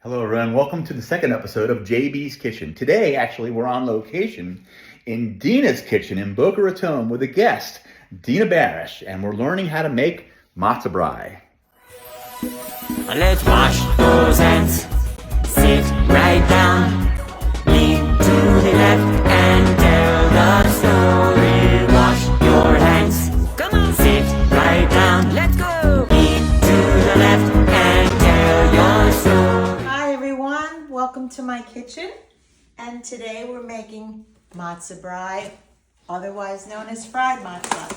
Hello, everyone. Welcome to the second episode of JB's Kitchen. Today, actually, we're on location in Dena's kitchen in Boca Raton with a guest, Dena Barash, and we're learning how to make Matzo Brei. Let's wash those hands. Sit right down. Lean to the left and tell the story. Wash your hands. Come on. Sit right down. Let's go. Lean to the left and tell your story. Hi everyone, welcome to my kitchen. And today we're making Matzo Brei, otherwise known as fried matzah.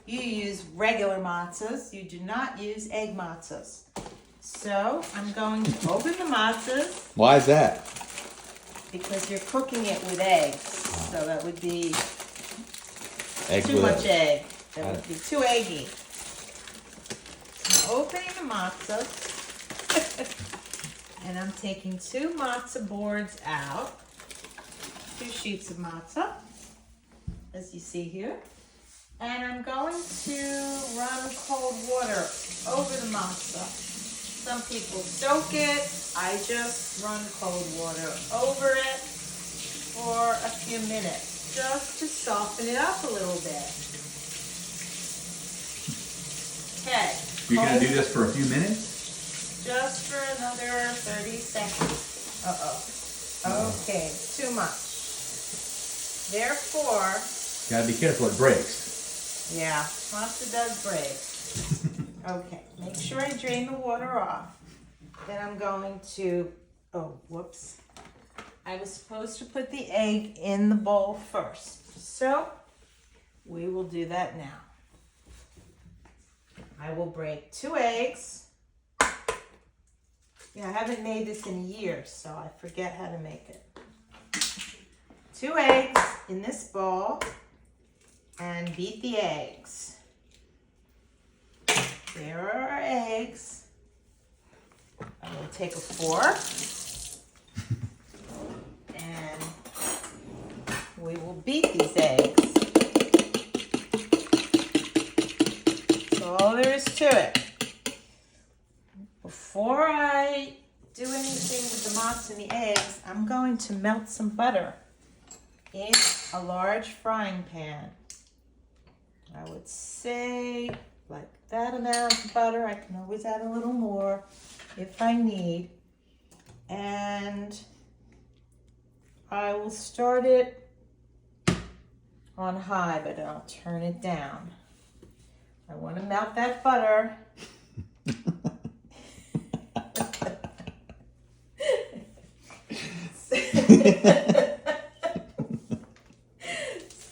You use regular matzahs, you do not use egg matzahs. So I'm going to open the matzahs Why is that? because you're cooking it with eggs. So that would be Eggs too with much egg. That Got would be too eggy. So I'm opening the matzah. And I'm taking two matzah boards out. 2 sheets of matzah, as you see here. And I'm going to run cold water over the matzah. Some people soak it. I just run cold water over it for a few minutes, just to soften it up a little bit. Okay. You're going to do this for a few minutes? Just for another 30 seconds. Okay, too much. Therefore, Gotta be careful, it breaks. yeah, matzah does break. Okay, make sure I drain the water off. Then I'm going to, whoops. I was supposed to put the egg in the bowl first. So, we will do that now. I will break 2 eggs. Yeah, I haven't made this in years, so I forget how to make it. 2 eggs in this bowl and beat the eggs. There are our eggs. I'm going to take a fork and we will beat these eggs. That's all there is to it. Before I do anything with the matzah and the eggs, I'm going to melt some butter in a large frying pan. I would say like that amount of butter. I can always add a little more if I need. And I will start it on high, but I'll turn it down. I want to melt that butter.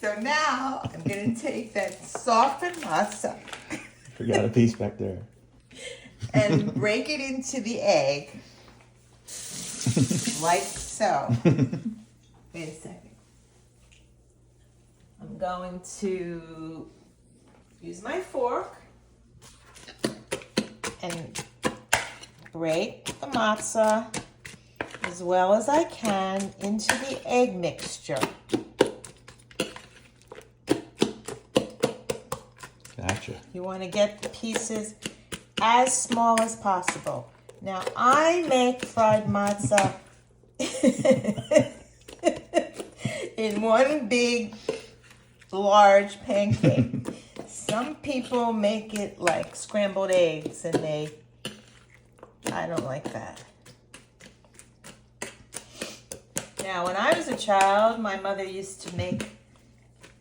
So now I'm going to take that softened matzah Forgot a piece back there. and break it into the egg like so. Wait a second. I'm going to use my fork and break the matzah as well as I can into the egg mixture. Gotcha. You want to get the pieces as small as possible. Now, I make fried matzah in one big, large pancake. Some people make it like scrambled eggs, and I don't like that. Now, when I was a child, my mother used to make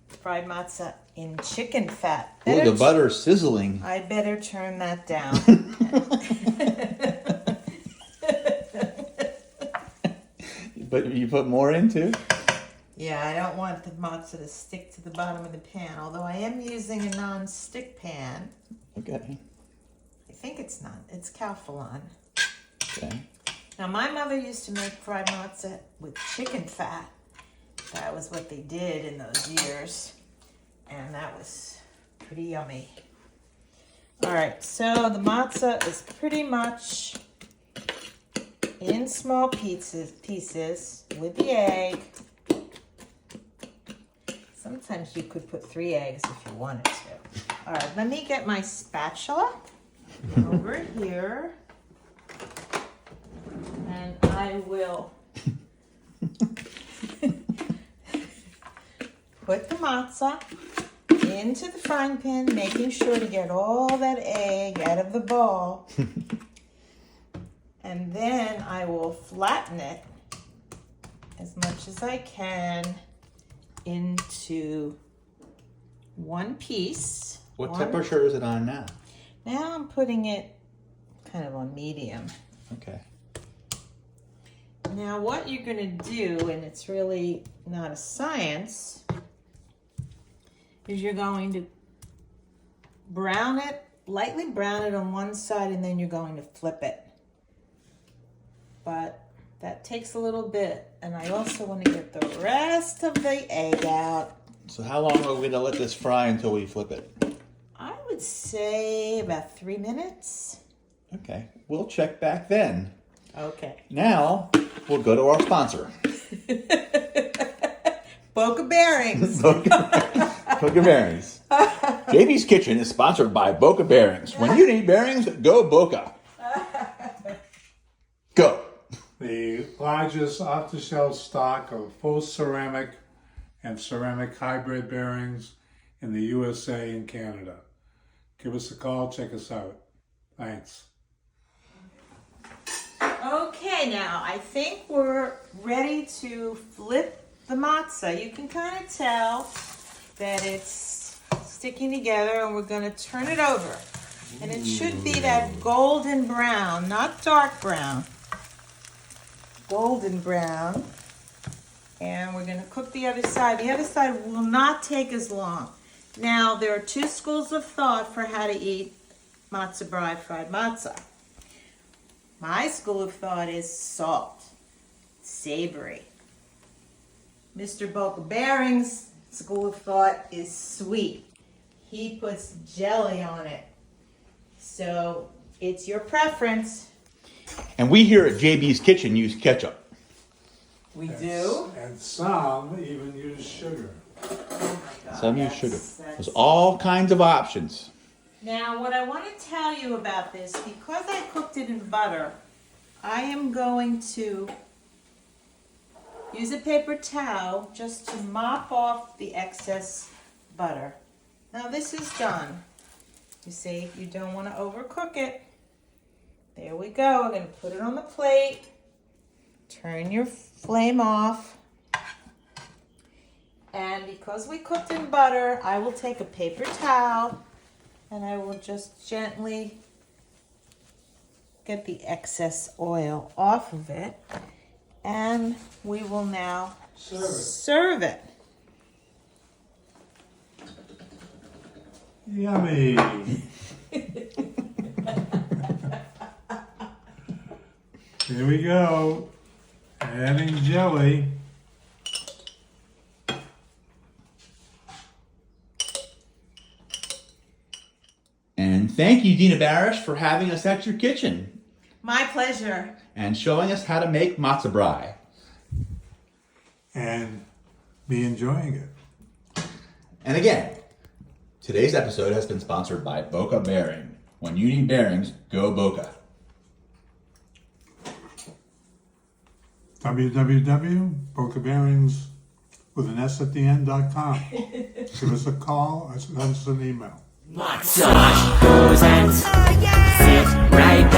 fried matzah in chicken fat. Ooh, the butter's sizzling. I better turn that down. But you put more into? Yeah, I don't want the matzah to stick to the bottom of the pan, although I am using a non-stick pan. Okay. I think it's Calphalon. Okay. Now, my mother used to make fried matzah with chicken fat. That was what they did in those years. And that was pretty yummy. All right, so the matzah is pretty much in small pieces with the egg. Sometimes you could put 3 eggs if you wanted to. All right, let me get my spatula over here. And And I will put the matzah into the frying pan, making sure to get all that egg out of the ball. And then I will flatten it as much as I can into one piece. What temperature is it on now? Now I'm putting it kind of on medium. Okay. Now what you're going to do, and it's really not a science, is you're going to brown it, lightly brown it on one side, and then you're going to flip it. But that takes a little bit, and I also want to get the rest of the egg out. So how long are we going to let this fry until we flip it? I would say about 3 minutes. Okay, we'll check back then. Okay. Now, we'll go to our sponsor. Boca Bearings. Boca Bearings. JB's Kitchen is sponsored by Boca Bearings. When you need bearings, go Boca. Go. The largest off-the-shelf stock of full ceramic and ceramic hybrid bearings in the USA and Canada. Give us a call, check us out. Thanks. Okay, now I think we're ready to flip the matzah. You can kind of tell that it's sticking together, and we're going to turn it over. And it should be that golden brown, not dark brown. Golden brown. And we're going to cook the other side. The other side will not take as long. Now, there are two schools of thought for how to eat Matzo Brei fried matzah. My school of thought is salt, savory. Mr. Boca Bearings' school of thought is sweet. He puts jelly on it. So it's your preference. And we here at JB's Kitchen use ketchup. We do. And some even use sugar. Some use sugar. There's all kinds of options. Now, what I want to tell you about this, because I cooked it in butter, I am going to use a paper towel just to mop off the excess butter. Now, this is done. You see, you don't want to overcook it. There we go. I'm going to put it on the plate. Turn your flame off. And because we cooked in butter, I will take a paper towel and I will just gently get the excess oil off of it. And we will now serve it. Yummy. Here we go. Adding jelly. And thank you, Dena Barash, for having us at your kitchen My pleasure. and showing us how to make Matzo Brei. And be enjoying it. And again, today's episode has been sponsored by Boca Bearing. When you need bearings, go Boca. www.bocabearings with an S at the end.com. Give us a call or send us an email. Matzo goes and sit right